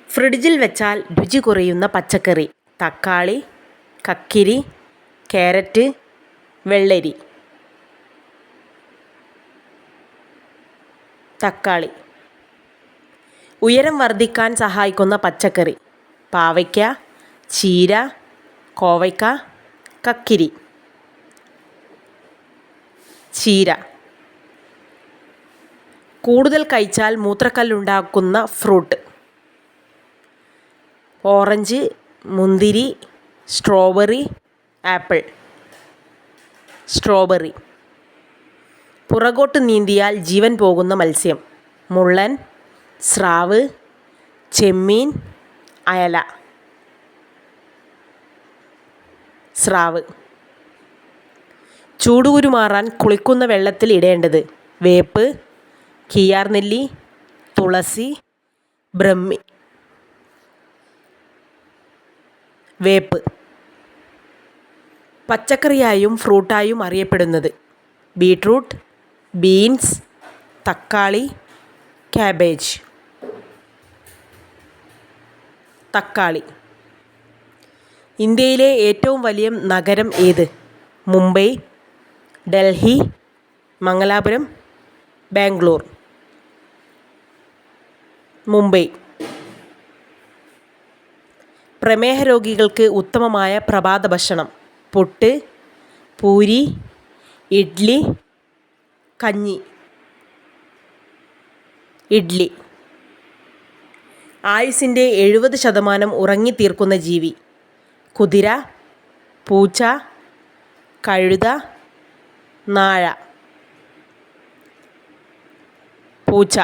ഫ്രിഡ്ജിൽ വെച്ചാൽ രുചി കുറയുന്ന പച്ചക്കറി: തക്കാളി, കക്കിരി, കാരറ്റ്, വെള്ളരി. തക്കാളി. ഉയരം വർദ്ധിക്കാൻ സഹായിക്കുന്ന പച്ചക്കറി: പാവയ്ക്ക, ചീര, കോവയ്ക്ക, കക്കിരി. ചീര. കൂടുതൽ കഴിച്ചാൽ മൂത്രക്കല്ലുണ്ടാക്കുന്ന ഫ്രൂട്ട്: ഓറഞ്ച്, മുന്തിരി, സ്ട്രോബെറി, ആപ്പിൾ. സ്ട്രോബെറി. പുറകോട്ട് നീന്തിയാൽ ജീവൻ പോകുന്ന മത്സ്യം: മുള്ളൻ, സ്രാവ്, ചെമ്മീൻ, അയല. സ്രാവ്. ചൂടുകുരു മാറാൻ കുളിക്കുന്ന വെള്ളത്തിൽ ഇടേണ്ടത്: വേപ്പ്, കിയാർനെല്ലി, തുളസി, ബ്രഹ്മി. വേപ്പ്. പച്ചക്കറിയായും ഫ്രൂട്ടായും അറിയപ്പെടുന്നത്: ബീട്രൂട്ട്, ബീൻസ്, തക്കാളി, കാബേജ്. തക്കാളി. ഇന്ത്യയിലെ ഏറ്റവും വലിയ നഗരം ഏത്? മുംബൈ, ഡൽഹി, മംഗലാപുരം, ബാംഗ്ലൂർ. മുംബൈ. പ്രമേഹ രോഗികൾക്ക് ഉത്തമമായ പ്രഭാത ഭക്ഷണം: പുട്ട്, പൂരി, ഇഡ്ലി, കഞ്ഞി. ഇഡ്ലി. ആയുസ്സിൻ്റെ 70% ഉറങ്ങിത്തീർക്കുന്ന ജീവി: കുതിര, പൂച്ച, കഴുത, നായ. പൂച്ച.